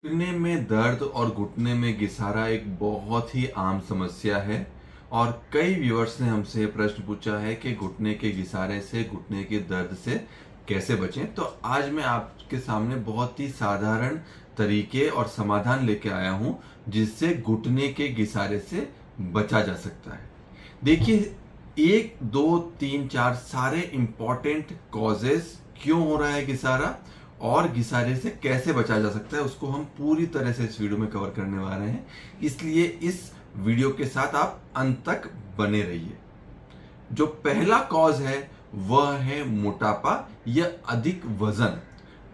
घुटने में दर्द और घुटने में घिसारा एक बहुत ही आम समस्या है और कई व्यूअर्स ने हमसे प्रश्न पूछा है कि घुटने के घिसारे से घुटने के दर्द से कैसे बचें। तो आज मैं आपके सामने बहुत ही साधारण तरीके और समाधान लेके आया हूं जिससे घुटने के घिसारे से बचा जा सकता है। देखिए, एक दो तीन चार सारे इंपॉर्टेंट कॉजेस क्यों हो रहा है घिसारा और घिसारे से कैसे बचा जा सकता है उसको हम पूरी तरह से इस वीडियो में कवर करने वाले हैं। इसलिए इस वीडियो के साथ आप अंत तक बने रहिए। जो पहला कॉज है वह है मोटापा या अधिक वजन।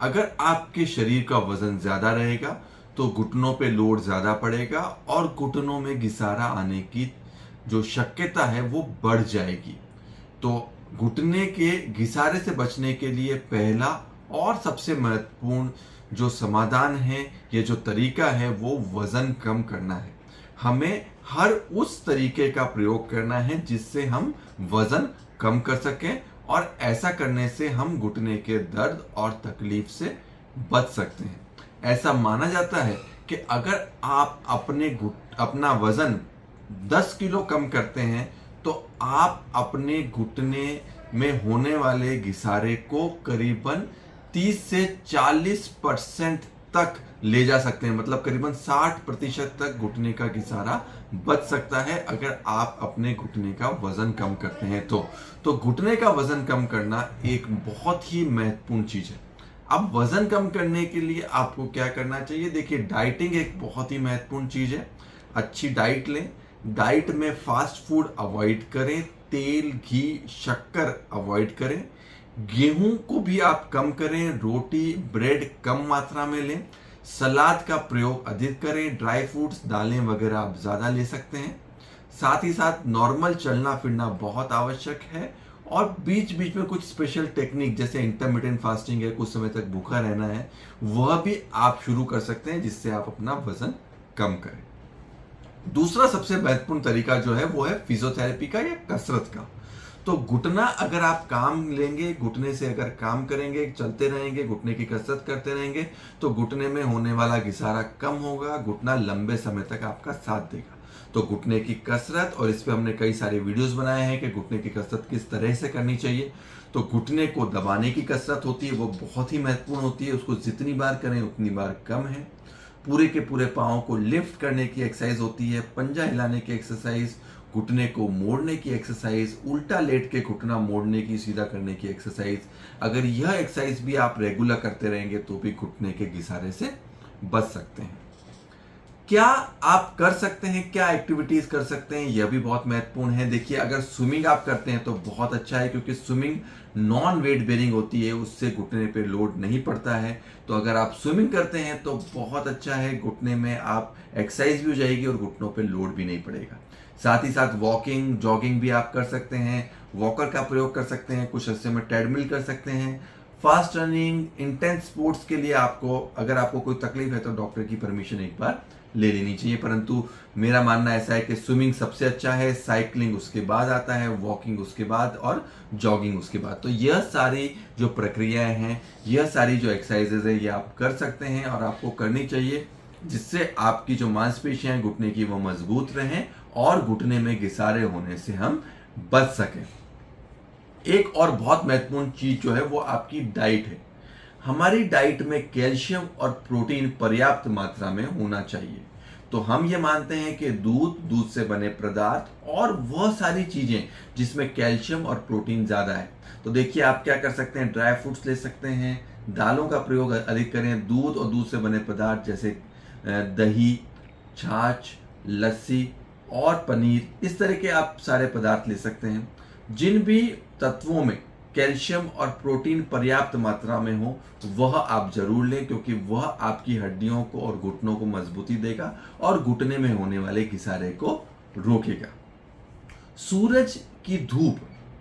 अगर आपके शरीर का वजन ज्यादा रहेगा तो घुटनों पे लोड ज्यादा पड़ेगा और घुटनों में घिसारा आने की जो शक्यता है वो बढ़ जाएगी। तो घुटने के घिसारे से बचने के लिए पहला और सबसे महत्वपूर्ण जो समाधान है, ये जो तरीका है वो वजन कम करना है। हमें हर उस तरीके का प्रयोग करना है जिससे हम वजन कम कर सकें और ऐसा करने से हम घुटने के दर्द और तकलीफ से बच सकते हैं। ऐसा माना जाता है कि अगर आप अपना वजन 10 किलो कम करते हैं तो आप अपने घुटने में होने वाले घिसारे को करीबन 30 से 40% तक ले जा सकते हैं। मतलब करीबन 60% तक घुटने का घिसारा बच सकता है अगर आप अपने घुटने का वजन कम करते हैं। तो घुटने का वजन कम करना एक बहुत ही महत्वपूर्ण चीज है। अब वजन कम करने के लिए आपको क्या करना चाहिए? देखिए, डाइटिंग एक बहुत ही महत्वपूर्ण चीज है। अच्छी डाइट लें। डाइट में फास्ट फूड अवॉइड करें, तेल, घी, शक्कर अवॉइड करें, गेहूं को भी आप कम करें, रोटी, ब्रेड कम मात्रा में लें, सलाद का प्रयोग अधिक करें, ड्राई फ्रूट्स, दालें वगैरह आप ज्यादा ले सकते हैं। साथ ही साथ नॉर्मल चलना फिरना बहुत आवश्यक है और बीच बीच में कुछ स्पेशल टेक्निक जैसे इंटरमिटेंट फास्टिंग है, कुछ समय तक भूखा रहना है, वह भी आप शुरू कर सकते हैं जिससे आप अपना वजन कम करें। दूसरा सबसे महत्वपूर्ण तरीका जो है वो है फिजियोथेरेपी का या कसरत का। तो घुटना अगर आप काम लेंगे, घुटने से अगर काम करेंगे, चलते रहेंगे, घुटने की कसरत करते रहेंगे तो घुटने में होने वाला घिसारा कम होगा, घुटना लंबे समय तक आपका साथ देगा। तो घुटने की कसरत, और इस पे हमने कई सारे वीडियोस बनाए हैं कि घुटने की कसरत किस तरह से करनी चाहिए। तो घुटने को दबाने की कसरत होती है, वो बहुत ही महत्वपूर्ण होती है। उसको जितनी बार करें उतनी बार कम है। पूरे के पूरे पाँव को लिफ्ट करने की एक्सरसाइज होती है, पंजा हिलाने की एक्सरसाइज, घुटने को मोड़ने की एक्सरसाइज, उल्टा लेट के घुटना मोड़ने की, सीधा करने की एक्सरसाइज। अगर यह एक्सरसाइज भी आप रेगुलर करते रहेंगे तो भी घुटने के घिसारे से बच सकते हैं। क्या आप कर सकते हैं, क्या एक्टिविटीज कर सकते हैं, यह भी बहुत महत्वपूर्ण है। देखिए, अगर स्विमिंग आप करते हैं तो बहुत अच्छा है क्योंकि स्विमिंग नॉन वेट बेरिंग होती है, उससे घुटने पे लोड नहीं पड़ता है। तो अगर आप स्विमिंग करते हैं तो बहुत अच्छा है, घुटने में आप एक्सरसाइज भी हो जाएगी और घुटनों पे लोड भी नहीं पड़ेगा। साथ ही साथ वॉकिंग, जॉगिंग भी आप कर सकते हैं, वॉकर का प्रयोग कर सकते हैं, कुछ हिस्से में ट्रेडमिल कर सकते हैं। फास्ट रनिंग, इंटेंस स्पोर्ट्स के लिए अगर आपको कोई तकलीफ है तो डॉक्टर की परमिशन एक बार ले लेनी चाहिए, परंतु मेरा मानना ऐसा है कि स्विमिंग सबसे अच्छा है, साइकिलिंग उसके बाद आता है, वॉकिंग उसके बाद और जॉगिंग उसके बाद। तो यह सारी जो प्रक्रियाएं हैं, यह सारी जो एक्सरसाइजेज है, ये आप कर सकते हैं और आपको करनी चाहिए जिससे आपकी जो मांसपेशियां घुटने की वो मजबूत रहें और घुटने में घिसारे होने से हम बच सकें। एक और बहुत महत्वपूर्ण चीज जो है वो आपकी डाइट है। हमारी डाइट में कैल्शियम और प्रोटीन पर्याप्त मात्रा में होना चाहिए। तो हम ये मानते हैं कि दूध से बने पदार्थ और वह सारी चीजें जिसमें कैल्शियम और प्रोटीन ज्यादा है। तो देखिए, आप क्या कर सकते हैं, ड्राई फ्रूट्स ले सकते हैं, दालों का प्रयोग अधिक करें, दूध और दूध से बने पदार्थ जैसे दही, छाछ, लस्सी और पनीर, इस तरह के आप सारे पदार्थ ले सकते हैं। जिन भी तत्वों में कैल्शियम और प्रोटीन पर्याप्त मात्रा में हो वह आप जरूर लें क्योंकि वह आपकी हड्डियों को और घुटनों को मजबूती देगा और घुटने में होने वाले घिसारे को रोकेगा। सूरज की धूप,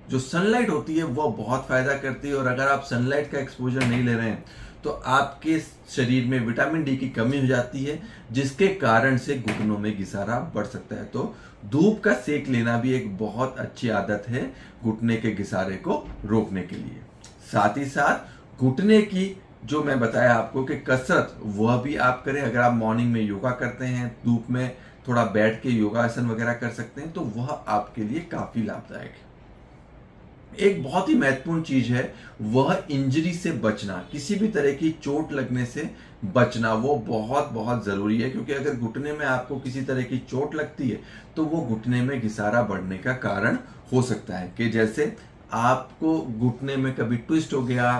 जो सनलाइट होती है, वह बहुत फायदा करती है और अगर आप सनलाइट का एक्सपोजर नहीं ले रहे हैं तो आपके शरीर में विटामिन डी की कमी हो जाती है जिसके कारण से घुटनों में घिसारा बढ़ सकता है। तो धूप का सेक लेना भी एक बहुत अच्छी आदत है घुटने के घिसारे को रोकने के लिए। साथ ही साथ घुटने की जो मैं बताया आपको कि कसरत वह भी आप करें। अगर आप मॉर्निंग में योगा करते हैं, धूप में थोड़ा बैठ के योगासन वगैरह कर सकते हैं, तो वह आपके लिए काफी लाभदायक है। एक बहुत ही महत्वपूर्ण चीज है वह इंजरी से बचना, किसी भी तरह की चोट लगने से बचना, वो बहुत बहुत जरूरी है। क्योंकि अगर घुटने में आपको किसी तरह की चोट लगती है तो वो घुटने में घिसारा बढ़ने का कारण हो सकता है। कि जैसे आपको घुटने में कभी ट्विस्ट हो गया,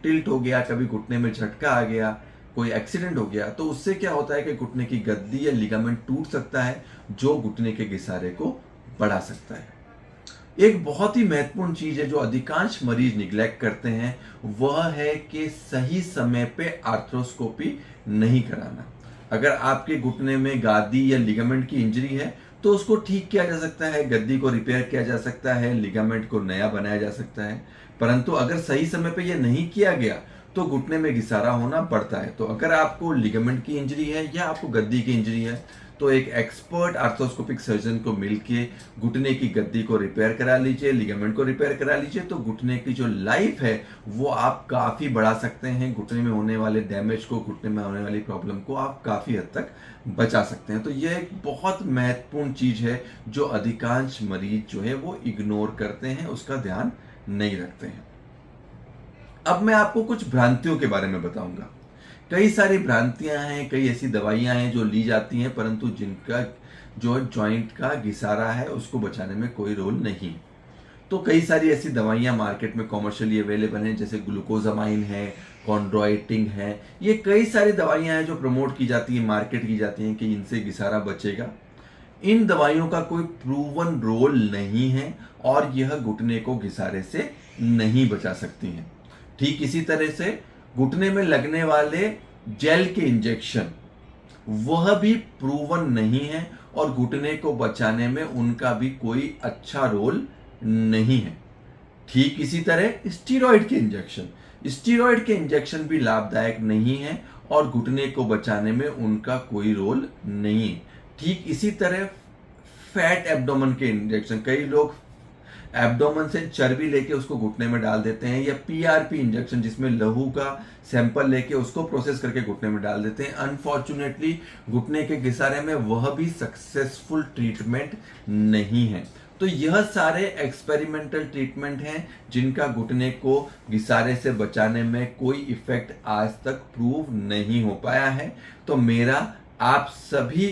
टिल्ट हो गया, कभी घुटने में झटका आ गया, कोई एक्सीडेंट हो गया, तो उससे क्या होता है कि घुटने की गद्दी या लिगामेंट टूट सकता है, जो घुटने के घिसारे को बढ़ा सकता है। एक बहुत ही महत्वपूर्ण चीज है जो अधिकांश मरीज निग्लेक्ट करते हैं, वह है कि सही समय पे आर्थ्रोस्कोपी नहीं कराना। अगर आपके घुटने में गादी या लिगामेंट की इंजरी है तो उसको ठीक किया जा सकता है, गद्दी को रिपेयर किया जा सकता है, लिगामेंट को नया बनाया जा सकता है। परंतु अगर सही समय पे यह नहीं किया गया तो घुटने में घिसारा होना बढ़ता है। तो अगर आपको लिगामेंट की इंजरी है या आपको गद्दी की इंजरी है तो एक एक्सपर्ट आर्थोस्कोपिक सर्जन को मिलके घुटने की गद्दी को रिपेयर करा लीजिए, लिगामेंट को रिपेयर करा लीजिए, तो घुटने की जो लाइफ है वो आप काफी बढ़ा सकते हैं। घुटने में होने वाले डैमेज को, घुटने में होने वाली प्रॉब्लम को आप काफी हद तक बचा सकते हैं। तो यह एक बहुत महत्वपूर्ण चीज है जो अधिकांश मरीज जो है वो इग्नोर करते हैं, उसका ध्यान नहीं रखते हैं। अब मैं आपको कुछ भ्रांतियों के बारे में बताऊंगा। कई सारी भ्रांतियां हैं, कई ऐसी दवाइयां हैं जो ली जाती हैं परंतु जिनका जो जॉइंट का घिसारा है उसको बचाने में कोई रोल नहीं। तो कई सारी ऐसी दवाइयां मार्केट में कॉमर्शियली अवेलेबल हैं, जैसे ग्लूकोजामाइन है, कॉन्ड्रॉइटिन है। ये कई सारी दवाइयां हैं जो प्रमोट की जाती हैं, मार्केट की जाती हैं कि इनसे घिसारा बचेगा। इन दवाइयों का कोई प्रूवन रोल नहीं है और यह घुटने को घिसारे से नहीं बचा सकती हैं। ठीक इसी तरह से घुटने में लगने वाले जेल के इंजेक्शन वह भी प्रूवन नहीं है और घुटने को बचाने में उनका भी कोई अच्छा रोल नहीं है। ठीक इसी तरह स्टीरॉयड के इंजेक्शन भी लाभदायक नहीं है और घुटने को बचाने में उनका कोई रोल नहीं है। ठीक इसी तरह फैट एब्डोमेन के इंजेक्शन, कई लोग एब्डोमेन से चर्बी लेके उसको घुटने में डाल देते हैं, या पीआरपी इंजेक्शन जिसमें लहू का सैंपल लेके उसको प्रोसेस करके घुटने में डाल देते हैं। अनफॉर्चुनेटली घुटने के घिसारे में वह भी सक्सेसफुल ट्रीटमेंट नहीं है। तो यह सारे एक्सपेरिमेंटल ट्रीटमेंट हैं जिनका घुटने को घिसारे से बचाने में कोई इफेक्ट आज तक प्रूव नहीं हो पाया है। तो मेरा आप सभी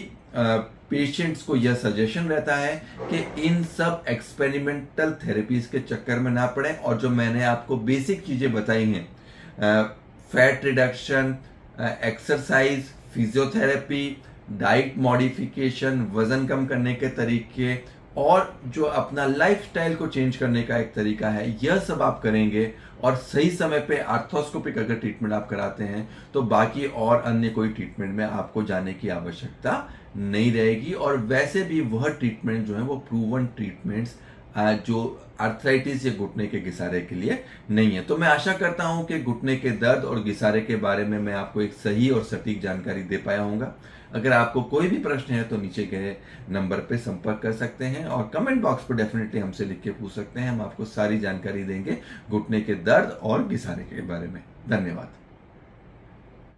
पेशेंट्स को यह सजेशन रहता है कि इन सब एक्सपेरिमेंटल थेरेपीज के चक्कर में ना पड़े और जो मैंने आपको बेसिक चीजें बताई हैं, fat reduction, exercise, physiotherapy, diet modification, वजन कम करने के तरीके और जो अपना लाइफस्टाइल को चेंज करने का एक तरीका है, यह सब आप करेंगे और सही समय पे आर्थोस्कोपिक अगर ट्रीटमेंट आप कराते हैं तो बाकी और अन्य कोई ट्रीटमेंट में आपको जाने की आवश्यकता नहीं रहेगी। और वैसे भी वह ट्रीटमेंट जो है वो प्रूवन ट्रीटमेंट्स जो आर्थराइटिस या घुटने के घिसारे के लिए नहीं है। तो मैं आशा करता हूं कि घुटने के दर्द और घिसारे के बारे में मैं आपको एक सही और सटीक जानकारी दे पाया हूंगा। अगर आपको कोई भी प्रश्न है तो नीचे गए नंबर पे संपर्क कर सकते हैं और कमेंट बॉक्स पर डेफिनेटली हमसे लिख के पूछ सकते हैं। हम आपको सारी जानकारी देंगे घुटने के दर्द और घिसारे के बारे में। धन्यवाद।